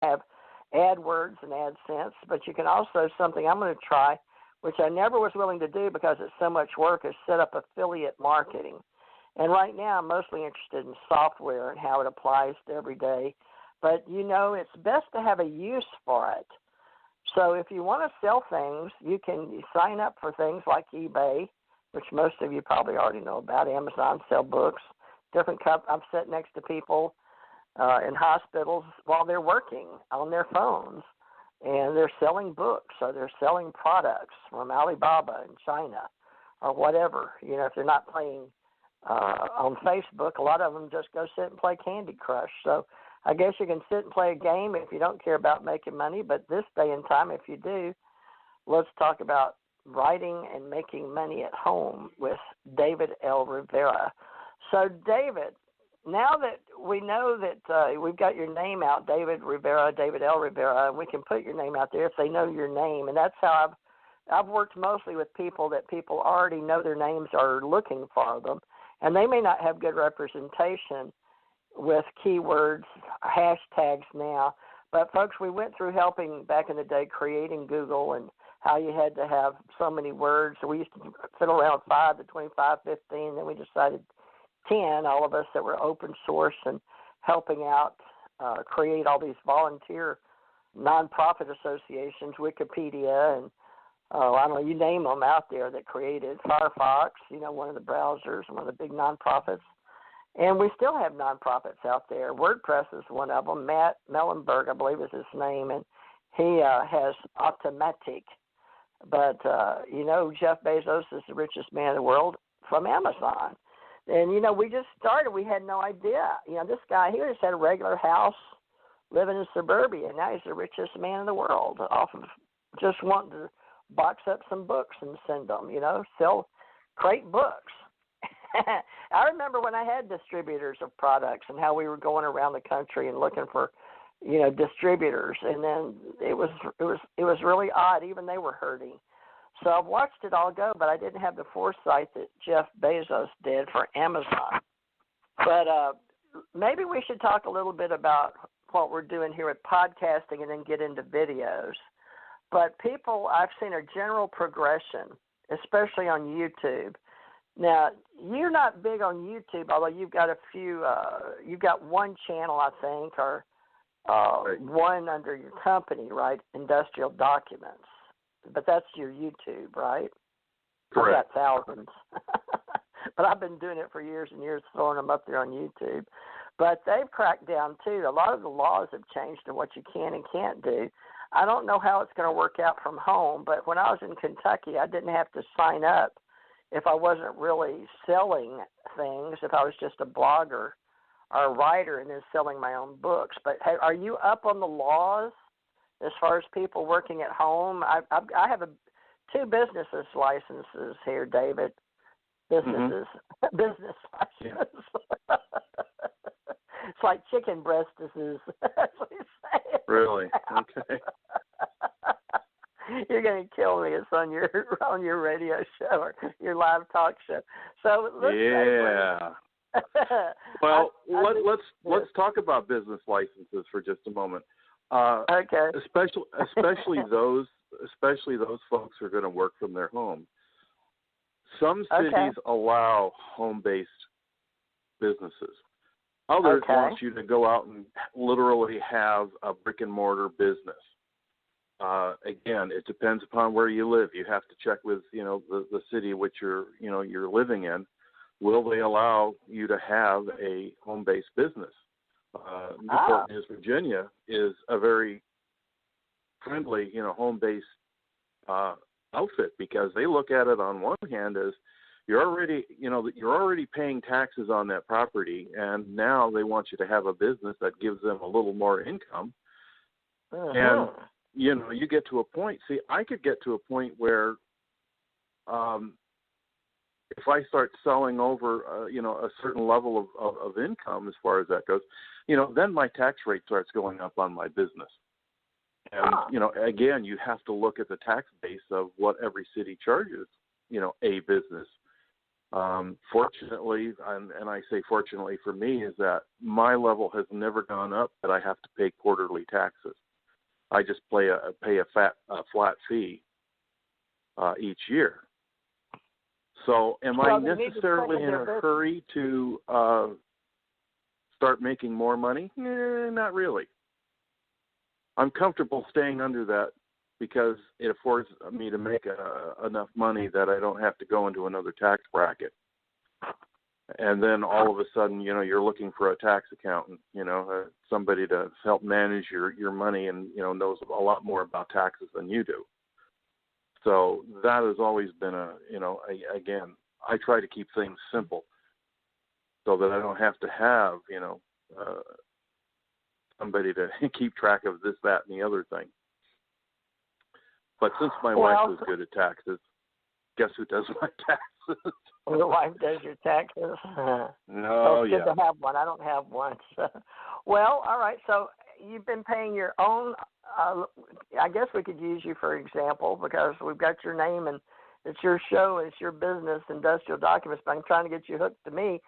have AdWords and AdSense, but you can also, something I'm going to try, which I never was willing to do because it's so much work, is set up affiliate marketing. And right now I'm mostly interested in software and how it applies to every day. But, it's best to have a use for it. So if you want to sell things, you can sign up for things like eBay, which most of you probably already know about. Amazon, sell books. I've sat next to people in hospitals while they're working on their phones, and they're selling books or they're selling products from Alibaba in China or whatever. If they're not playing on Facebook, a lot of them just go sit and play Candy Crush. So I guess you can sit and play a game if you don't care about making money, but this day and time, if you do, let's talk about writing and making money at home with David L Rivera. So, David, now that we know that we've got your name out, David Rivera, David L Rivera, and we can put your name out there if they know your name, and that's how I've worked mostly with people that people already know their names are looking for them, and they may not have good representation with keywords, hashtags now. But, folks, we went through helping back in the day creating Google and how you had to have so many words. So we used to fiddle around 5 to 25, 15, then we decided 10, all of us that were open source and helping out create all these volunteer nonprofit associations, Wikipedia, and I don't know, you name them out there that created Firefox, one of the browsers, one of the big nonprofits. And we still have nonprofits out there. WordPress is one of them. Matt Mellenberg, I believe, is his name, and he has Automatic. But, Jeff Bezos is the richest man in the world from Amazon. And, we just started. We had no idea. This guy here just had a regular house living in suburbia, and now he's the richest man in the world off of just wanting to box up some books and send them, sell crate books. I remember when I had distributors of products and how we were going around the country and looking for, distributors, and then it was really odd. Even they were hurting. So I've watched it all go, but I didn't have the foresight that Jeff Bezos did for Amazon. But maybe we should talk a little bit about what we're doing here with podcasting and then get into videos. But I've seen a general progression, especially on YouTube. Now, you're not big on YouTube, although you've got a few, you've got one channel, I think, or one under your company, right? Industrial Documents. But that's your YouTube, right? Correct. I've got thousands. But I've been doing it for years and years, throwing them up there on YouTube. But they've cracked down, too. A lot of the laws have changed in what you can and can't do. I don't know how it's going to work out from home, but when I was in Kentucky, I didn't have to sign up if I wasn't really selling things, if I was just a blogger or a writer and then selling my own books. But are you up on the laws as far as people working at home? I have two businesses licenses here, David. Businesses. Mm-hmm. Business licenses. Yeah. It's like chicken breast disease. That's what you say. Really? Okay. You're going to kill me. It's on your radio show or your live talk show. So let's well, let's talk about business licenses for just a moment. Okay. Especially those folks who are going to work from their home. Some cities allow home-based businesses. Others want you to go out and literally have a brick-and-mortar business. Again, it depends upon where you live. You have to check with, the city which you're living in. Will they allow you to have a home-based business? Newport News, Virginia is a very friendly, home-based outfit because they look at it on one hand as you're already paying taxes on that property, and now they want you to have a business that gives them a little more income. And you get to a point. See, I could get to a point where, if I start selling over, a certain level of income as far as that goes, then my tax rate starts going up on my business. And, again, you have to look at the tax base of what every city charges, a business. Fortunately, and I say fortunately for me, is that my level has never gone up that I have to pay quarterly taxes. I just pay a flat fee each year. So am I necessarily in a hurry to start making more money? Not really. I'm comfortable staying under that because it affords me to make enough money that I don't have to go into another tax bracket. And then all of a sudden, you're looking for a tax accountant, somebody to help manage your money and, knows a lot more about taxes than you do. So that has always been again, I try to keep things simple so that I don't have to have, somebody to keep track of this, that, and the other thing. But since my wife was good at taxes, guess who does my taxes? Your wife does your taxes? No, it's good to have one. I don't have one. So. Well, all right. So you've been paying your own, I guess we could use you for example because we've got your name and it's your show, it's your business, Industrial Documents, but I'm trying to get you hooked to me.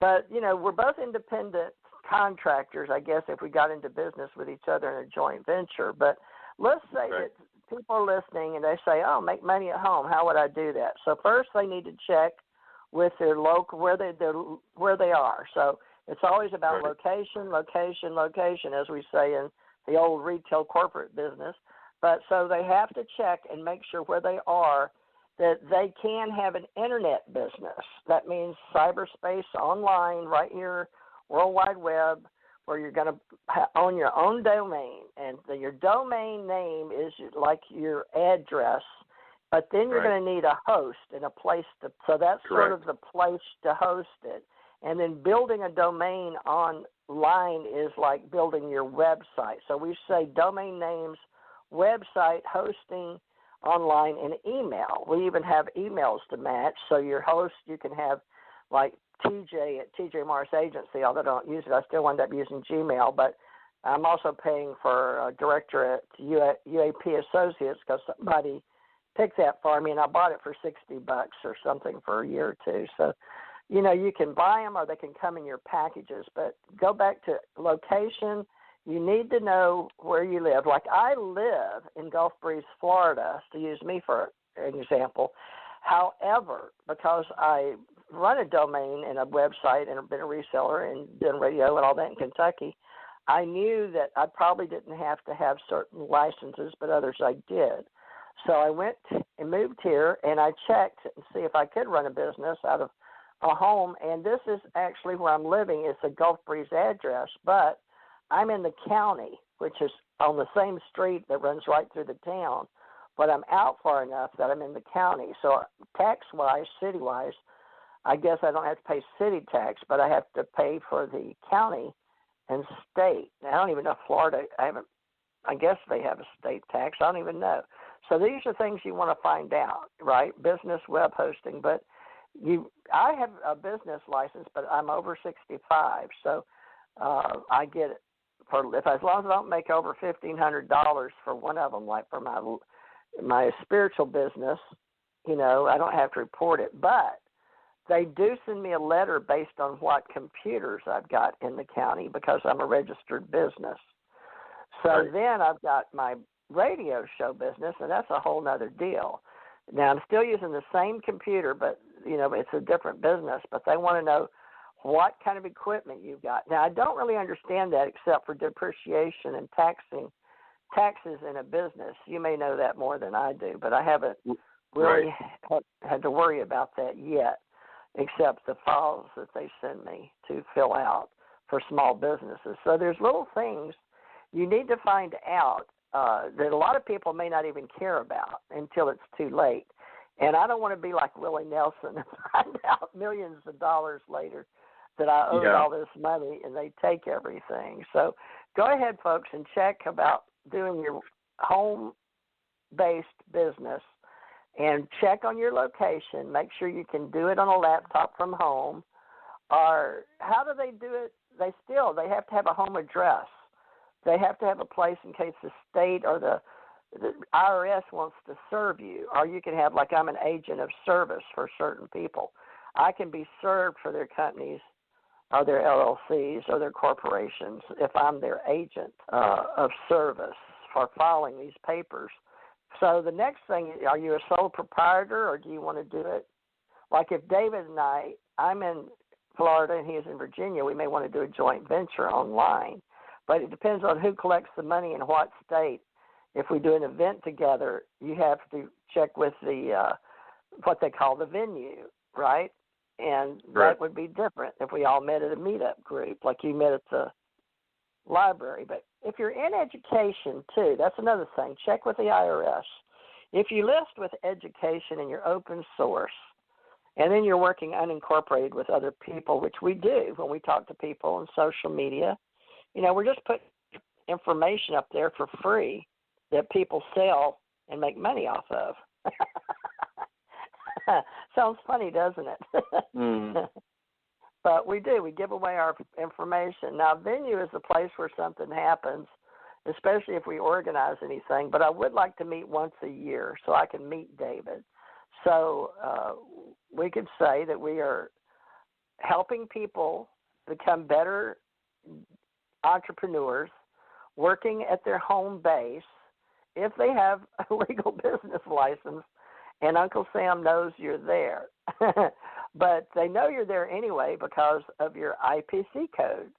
But, we're both independent contractors, I guess, if we got into business with each other in a joint venture. But let's say that people are listening and they say, oh, make money at home. How would I do that? So first they need to check with their local, where they are. So it's always about location, as we say in the old retail corporate business. But so they have to check and make sure where they are that they can have an internet business. That means cyberspace online right here, World Wide Web, where you're going to own your own domain. And your domain name is like your address, but then you're going to need a host and a place to, so that's sort of the place to host it. And then building a domain online is like building your website. So we say domain names, website, hosting, online, and email. We even have emails to match. So your host, you can have like TJ at TJ Morris Agency, although I don't use it. I still end up using Gmail, but I'm also paying for a director at UAP Associates because somebody picked that for me, and I bought it for $60 or something for a year or two. So, you can buy them or they can come in your packages. But go back to location. You need to know where you live. Like I live in Gulf Breeze, Florida, to use me for an example. However, because I run a domain and a website and have been a reseller and done radio and all that in Kentucky, I knew that I probably didn't have to have certain licenses, but others I did. So I went and moved here, and I checked and see if I could run a business out of a home. And this is actually where I'm living. It's a Gulf Breeze address, but I'm in the county, which is on the same street that runs right through the town, but I'm out far enough that I'm in the county. So tax-wise, city-wise, I guess I don't have to pay city tax, but I have to pay for the county and state. Now, I don't even know if Florida, I guess they have a state tax. I don't even know. So these are things you want to find out, right? Business, web hosting. But I have a business license, but I'm over 65, so I get it. As long as I don't make over $1,500 for one of them, like for my spiritual business, I don't have to report it. But they do send me a letter based on what computers I've got in the county because I'm a registered business. So then I've got my radio show business, and that's a whole nother deal. Now, I'm still using the same computer, but, it's a different business. But they want to know what kind of equipment you've got. Now, I don't really understand that except for depreciation and taxes in a business. You may know that more than I do, but I haven't really had to worry about that yet, except the files that they send me to fill out for small businesses. So there's little things you need to find out that a lot of people may not even care about until it's too late. And I don't want to be like Willie Nelson and find out millions of dollars later that I owed all this money and they take everything. So go ahead, folks, and check about doing your home-based business and check on your location. Make sure you can do it on a laptop from home. Or how do they do it? They have to have a home address. They have to have a place in case the state or the IRS wants to serve you. Or you can have, like I'm an agent of service for certain people. I can be served for their companies or their LLCs or their corporations if I'm their agent of service for filing these papers. So the next thing, are you a sole proprietor or do you want to do it? Like if David and I'm in Florida and he is in Virginia, we may want to do a joint venture online. But it depends on who collects the money in what state. If we do an event together, you have to check with the what they call the venue, right? And that would be different if we all met at a meetup group, like you met at the library. But if you're in education, too, that's another thing. Check with the IRS. If you list with education and you're open source, and then you're working unincorporated with other people, which we do when we talk to people on social media, we're just putting information up there for free that people sell and make money off of. Sounds funny, doesn't it? Mm. But we do. We give away our information. Now, venue is the place where something happens, especially if we organize anything. But I would like to meet once a year so I can meet David. So we could say that we are helping people become better entrepreneurs, working at their home base if they have a legal business license and Uncle Sam knows you're there. But they know you're there anyway because of your IPC code.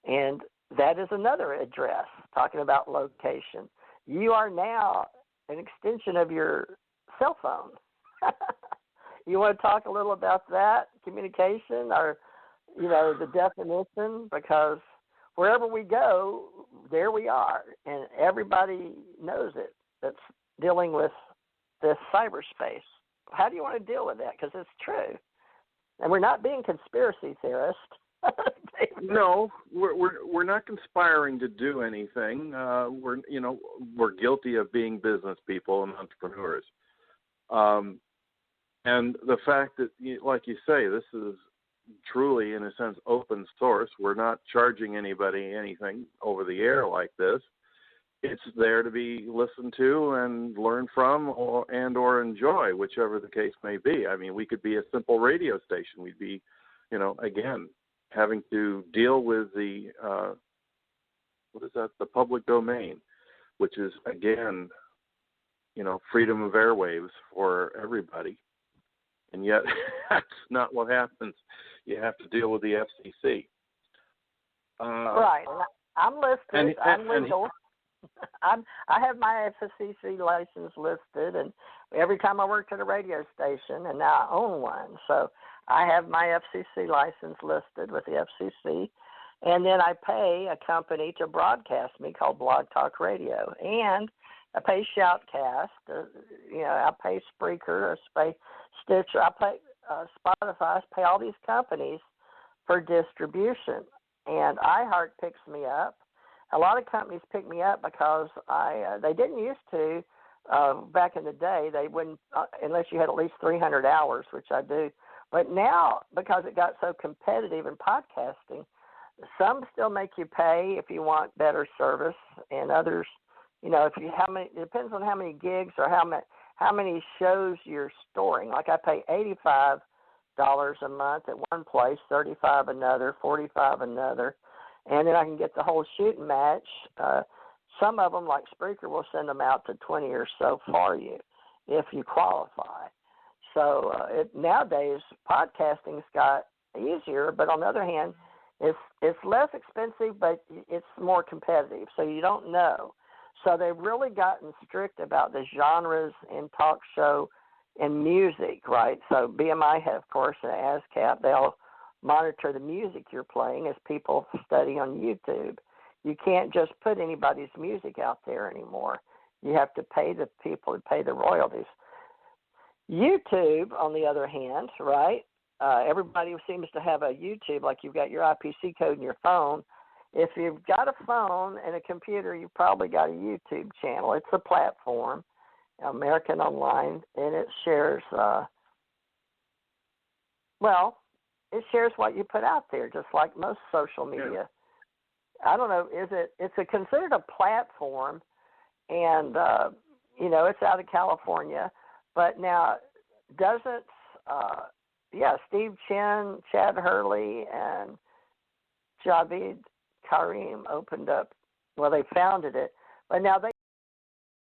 And that is another address, talking about location. You are now an extension of your cell phone. You want to talk a little about that, communication, or, the definition? Because wherever we go, there we are. And everybody knows it that's dealing with this cyberspace. How do you want to deal with that? Because it's true. And we're not being conspiracy theorists. No, we're not conspiring to do anything. We're guilty of being business people and entrepreneurs. And the fact that, like you say, this is truly, in a sense, open source. We're not charging anybody anything over the air like this. It's there to be listened to and learned from or enjoy, whichever the case may be. I mean, we could be a simple radio station. We'd be, again, having to deal with the, the public domain, which is, again, freedom of airwaves for everybody. And yet that's not what happens. You have to deal with the FCC. Right. I'm listed. I'm legal. I have my FCC license listed, and every time I worked at a radio station, and now I own one. So I have my FCC license listed with the FCC, and then I pay a company to broadcast me called Blog Talk Radio, and I pay Shoutcast. I pay Spreaker, I pay Stitcher, I pay Spotify, I pay all these companies for distribution, and iHeart picks me up. A lot of companies pick me up because they didn't used to back in the day. They wouldn't unless you had at least 300 hours, which I do. But now, because it got so competitive in podcasting, some still make you pay if you want better service, and others, it depends on how many gigs or how many shows you're storing. Like I pay $85 a month at one place, $35 another, $45 another. And then I can get the whole shooting match. Some of them, like Spreaker, will send them out to 20 or so for you if you qualify. So nowadays, podcasting's got easier, but on the other hand, it's less expensive, but it's more competitive, so you don't know. So they've really gotten strict about the genres in talk show and music, right? So BMI, of course, and ASCAP, they'll monitor the music you're playing as people study on YouTube. You can't just put anybody's music out there anymore. You have to pay the people to pay the royalties. YouTube, on the other hand, right? Everybody seems to have a YouTube, like you've got your IPC code in your phone. If you've got a phone and a computer, you've probably got a YouTube channel. It's a platform, American Online, and it shares, it shares what you put out there, just like most social media. Yeah. I don't know, it's considered a platform, and, it's out of California, but now doesn't Steve Chen, Chad Hurley, and Javed Karim opened up. Well, they founded it, but now they